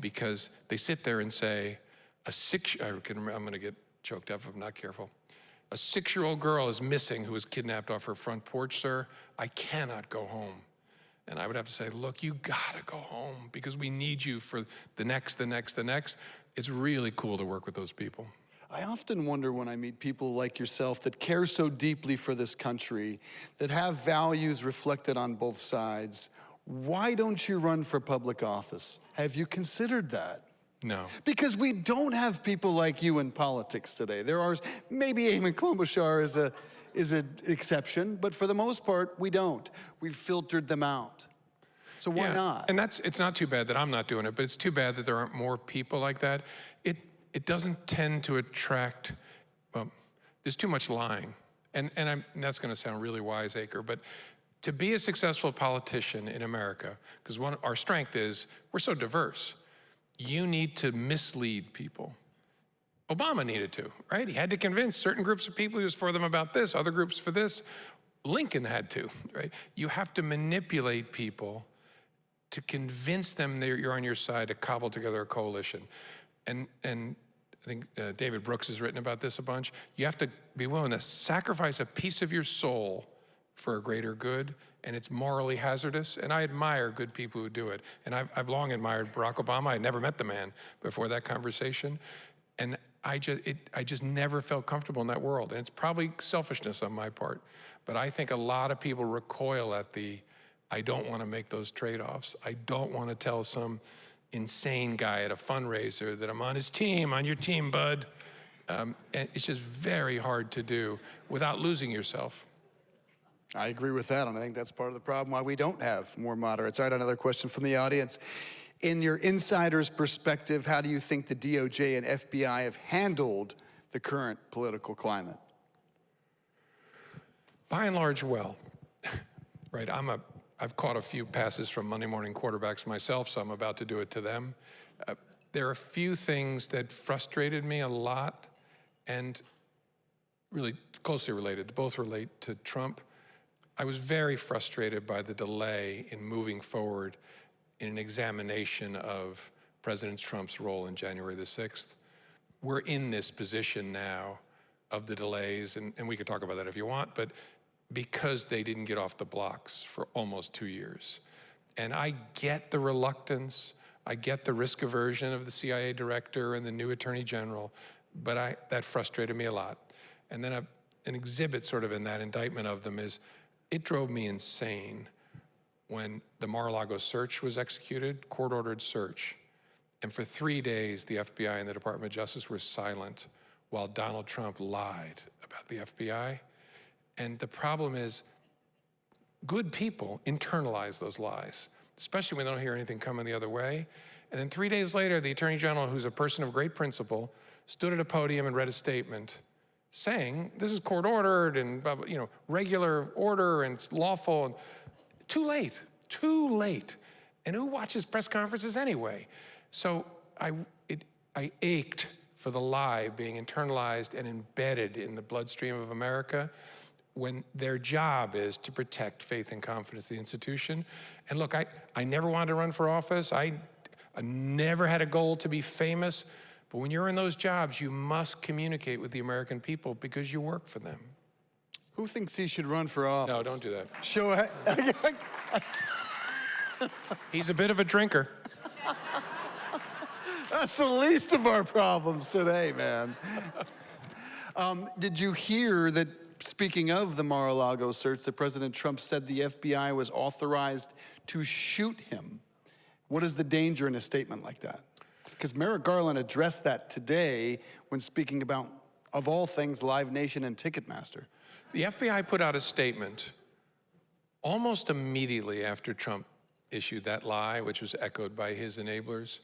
because they sit there and say, I'm gonna get choked up if I'm not careful. A 6-year-old girl is missing who was kidnapped off her front porch, sir. I cannot go home. And I would have to say, look, you gotta go home because we need you for the next. It's really cool to work with those people. I often wonder when I meet people like yourself that care so deeply for this country, that have values reflected on both sides, why don't you run for public office? Have you considered that? No. Because we don't have people like you in politics today. There are, maybe Eamon Klobuchar is an exception, but for the most part, we don't. We've filtered them out. So why not? And it's not too bad that I'm not doing it, but it's too bad that there aren't more people like that. It doesn't tend to attract, there's too much lying. And that's gonna sound really wiseacre, but to be a successful politician in America, because our strength is we're so diverse, you need to mislead people. Obama needed to, right? He had to convince certain groups of people he was for them about this, other groups for this. Lincoln had to, right? You have to manipulate people to convince them that you're on your side, to cobble together a coalition. And I think David Brooks has written about this a bunch. You have to be willing to sacrifice a piece of your soul for a greater good, and it's morally hazardous. And I admire good people who do it. And I've long admired Barack Obama. I never met the man before that conversation. And I just never felt comfortable in that world. And it's probably selfishness on my part. But I think a lot of people recoil at I don't want to make those trade-offs. I don't want to tell some insane guy at a fundraiser that I'm on his team, on your team, bud. And it's just very hard to do without losing yourself. I agree with that, and I think that's part of the problem why we don't have more moderates. All right, another question from the audience. In your insider's perspective, how do you think the DOJ and FBI have handled the current political climate? By and large, well. Right, I've caught a few passes from Monday morning quarterbacks myself, so I'm about to do it to them. There are a few things that frustrated me a lot and really closely related, both relate to Trump. I was very frustrated by the delay in moving forward in an examination of President Trump's role in January the 6th. We're in this position now of the delays, and we could talk about that if you want, but because they didn't get off the blocks for almost 2 years. And I get the reluctance, I get the risk aversion of the CIA director and the new attorney general, but that frustrated me a lot. And then an exhibit sort of in that indictment of them is, it drove me insane when the Mar-a-Lago search was executed, court-ordered search. And for 3 days, the FBI and the Department of Justice were silent while Donald Trump lied about the FBI. And the problem is, good people internalize those lies. especially when they don't hear anything coming the other way. And then 3 days later, the Attorney General, who's a person of great principle, stood at a podium and read a statement saying, this is court ordered and blah, blah, you know, regular order and it's lawful. And too late, too late. And who watches press conferences anyway? So I ached for the lie being internalized and embedded in the bloodstream of America when their job is to protect faith and confidence in the institution. And look, I never wanted to run for office. I never had a goal to be famous. But when you're in those jobs, you must communicate with the American people because you work for them. Who thinks he should run for office? No, don't do that. Show it. He's a bit of a drinker. That's the least of our problems today, man. Did you hear that, speaking of the Mar-a-Lago search, that President Trump said the FBI was authorized to shoot him? What is the danger in a statement like that? Because Merrick Garland addressed that today when speaking about, of all things, Live Nation and Ticketmaster. The FBI put out a statement almost immediately after Trump issued that lie, which was echoed by his enablers.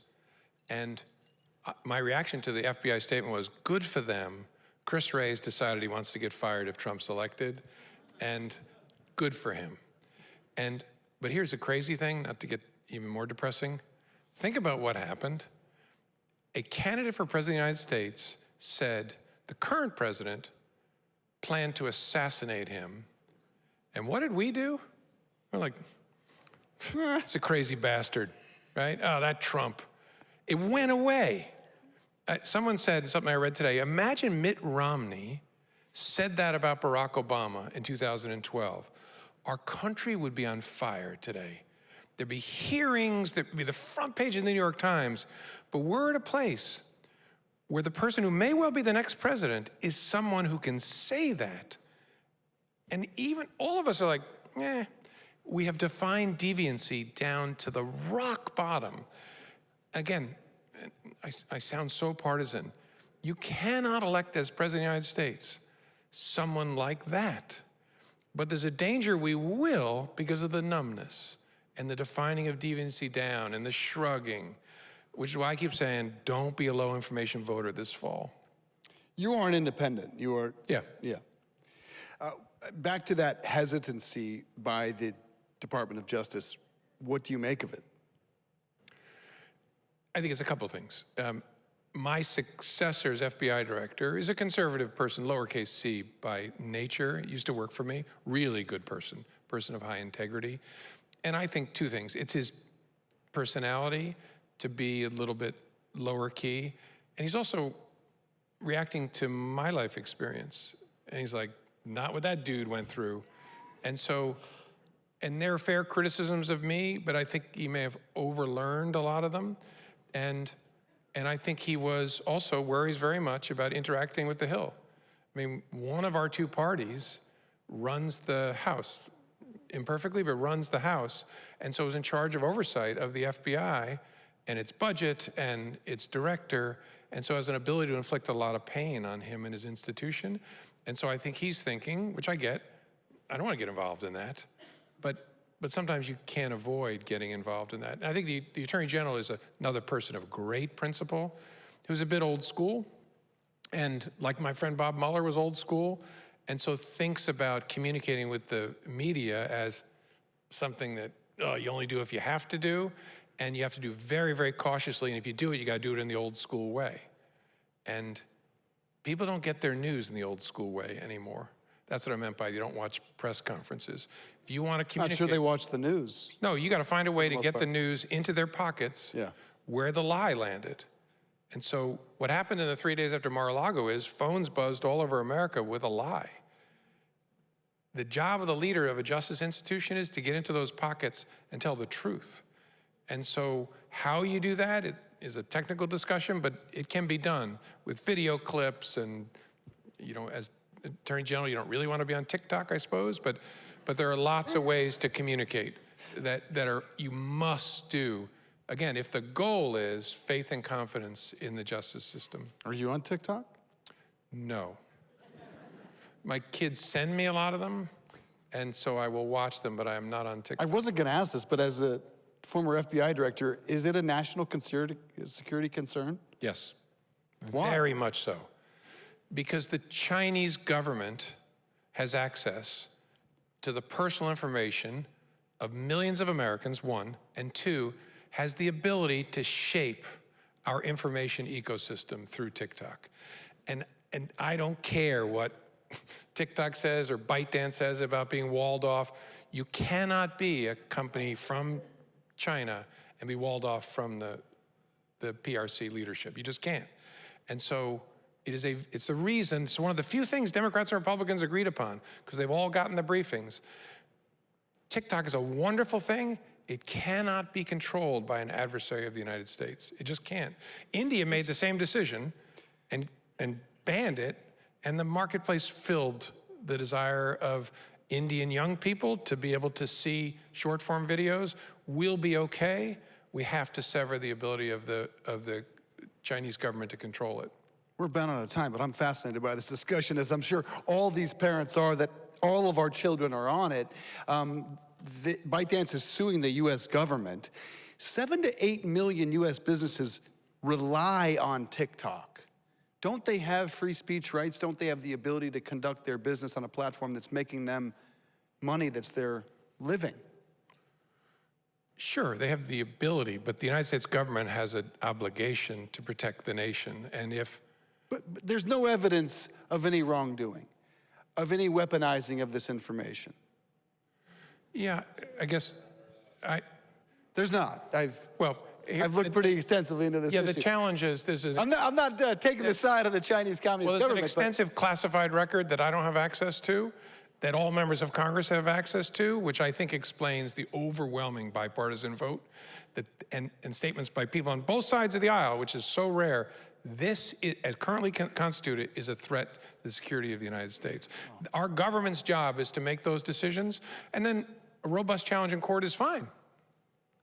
And my reaction to the FBI statement was, good for them. Chris Wray's decided he wants to get fired if Trump's elected, and good for him. But here's the crazy thing, not to get even more depressing. Think about what happened. A candidate for president of the United States said the current president planned to assassinate him. And what did we do? We're like, it's a crazy bastard, right? Oh, that Trump. It went away. Someone said, something I read today, imagine Mitt Romney said that about Barack Obama in 2012. Our country would be on fire today. There'd be hearings, there'd be the front page of the New York Times, but we're at a place where the person who may well be the next president is someone who can say that. And even all of us are like, we have defined deviancy down to the rock bottom. Again, I sound so partisan. You cannot elect as president of the United States someone like that. But there's a danger we will because of the numbness and the defining of deviancy down and the shrugging, which is why I keep saying, don't be a low information voter this fall. You are an independent. You are. Yeah. Yeah. Back to that hesitancy by the Department of Justice. What do you make of it? I think it's a couple of things. My successor as FBI director is a conservative person, lowercase c by nature, used to work for me, really good person of high integrity. And I think two things. It's his personality to be a little bit lower key, and he's also reacting to my life experience. And he's like, not what that dude went through. And so, and there are fair criticisms of me, but I think he may have overlearned a lot of them. And I think he was also worries very much about interacting with the Hill. I mean, one of our two parties runs the House, imperfectly, but runs the House, and so is in charge of oversight of the FBI and its budget and its director, and so has an ability to inflict a lot of pain on him and his institution. And so I think he's thinking, which I get, I don't want to get involved in that, but sometimes you can't avoid getting involved in that. And I think the Attorney General is another person of great principle who's a bit old school, and like my friend Bob Mueller was old school, and so thinks about communicating with the media as something that you only do if you have to do, and you have to do very, very cautiously, and if you do it, you gotta do it in the old school way. And people don't get their news in the old school way anymore. That's what I meant by you don't watch press conferences. If you want to communicate— Not sure they watch the news. No, you got to find a way to get the news into their pockets where the lie landed. And so what happened in the 3 days after Mar-a-Lago is phones buzzed all over America with a lie. The job of the leader of a justice institution is to get into those pockets and tell the truth. And so how you do that is a technical discussion, but it can be done with video clips and, you know, as Attorney General, you don't really want to be on Tik Tok, I suppose, but there are lots of ways to communicate that you must do. Again, if the goal is faith and confidence in the justice system. Are you on TikTok? No. My kids send me a lot of them, and so I will watch them, but I am not on TikTok. I wasn't going to ask this, but as a former FBI director, is it a national security concern? Yes, Why? very much so. Because the Chinese government has access to the personal information of millions of Americans, one, and two, has the ability to shape our information ecosystem through TikTok. And I don't care what TikTok says or ByteDance says about being walled off. You cannot be a company from China and be walled off from the PRC leadership. You just can't. And so it's a reason, it's one of the few things Democrats and Republicans agreed upon, because they've all gotten the briefings. TikTok is a wonderful thing. It cannot be controlled by an adversary of the United States. It just can't. India made the same decision and banned it, and the marketplace filled the desire of Indian young people to be able to see short form videos. We'll be okay. We have to sever the ability of the Chinese government to control it. We're about out of time, but I'm fascinated by this discussion, as I'm sure all these parents are, that all of our children are on it. ByteDance is suing the US government. 7 to 8 million US businesses rely on TikTok. Don't they have free speech rights? Don't they have the ability to conduct their business on a platform that's making them money, that's their living? Sure, they have the ability, but the United States government has an obligation to protect the nation. And if... But there's no evidence of any wrongdoing, of any weaponizing of this information. Yeah, I guess There's not. I've looked pretty extensively into this issue. The challenge is I'm not taking the side of the Chinese Communist there's government. an extensive classified record that I don't have access to, that all members of Congress have access to, which I think explains the overwhelming bipartisan vote and statements by people on both sides of the aisle, which is so rare. This, as currently constituted, is a threat to the security of the United States. Our government's job is to make those decisions, and then a robust challenge in court is fine.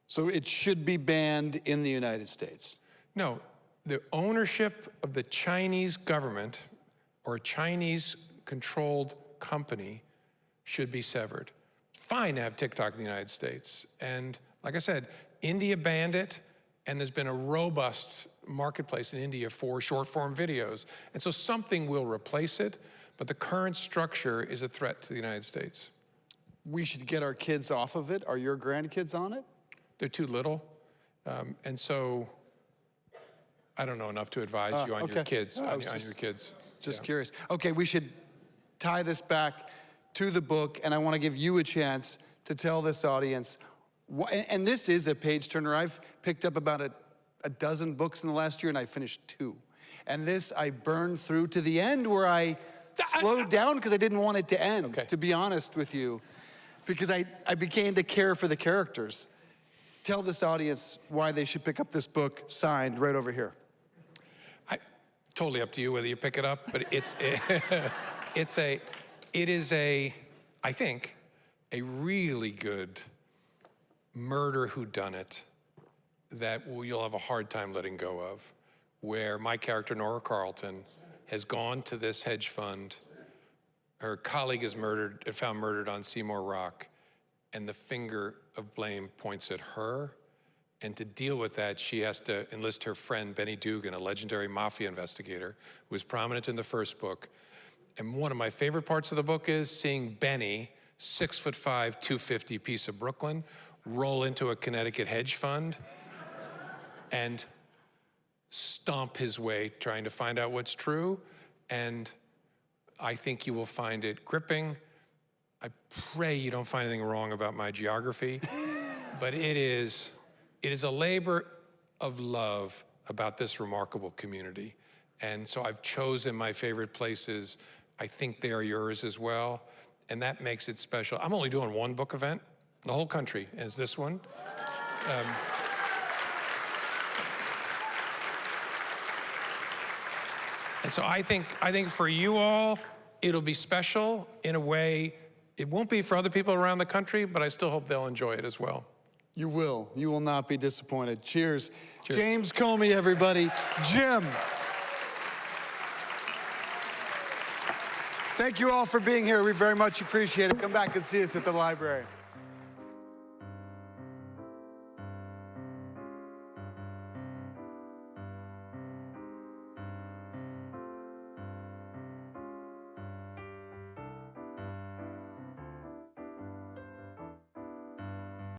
So it should be banned in the United States? No, the ownership of the Chinese government or a Chinese-controlled company should be severed. Fine to have TikTok in the United States. And like I said, India banned it, and there's been a robust marketplace in India for short-form videos. And so something will replace it, but the current structure is a threat to the United States. We should get our kids off of it. Are your grandkids on it? They're too little. And so I don't know enough to advise you on your kids, on your kids. Just curious. Okay, we should tie this back to the book, and I want to give you a chance to tell this audience, and this is a page turner. I've picked up about a dozen books in the last year, and I finished 2. And this I burned through to the end, where I slowed down because I didn't want it to end, to be honest with you, because I began to care for the characters. Tell this audience why they should pick up this book, signed right over here. Totally up to you whether you pick it up, but it is I think, a really good murder whodunit that you'll have a hard time letting go of, where my character, Nora Carleton, has gone to this hedge fund. Her colleague is found murdered on Seymour Rock, and the finger of blame points at her. And to deal with that, she has to enlist her friend, Benny Dugan, a legendary mafia investigator who was prominent in the first book. And one of my favorite parts of the book is seeing Benny, 6'5", 250 piece of Brooklyn, roll into a Connecticut hedge fund and stomp his way trying to find out what's true. And I think you will find it gripping. I pray you don't find anything wrong about my geography, but it is a labor of love about this remarkable community. And so I've chosen my favorite places. I think they are yours as well, and that makes it special. I'm only doing one book event in the whole country, as this one. And so I think for you all, it'll be special in a way. It won't be for other people around the country, but I still hope they'll enjoy it as well. You will. You will not be disappointed. Cheers. Cheers. James Comey, everybody. Jim. Thank you all for being here. We very much appreciate it. Come back and see us at the library.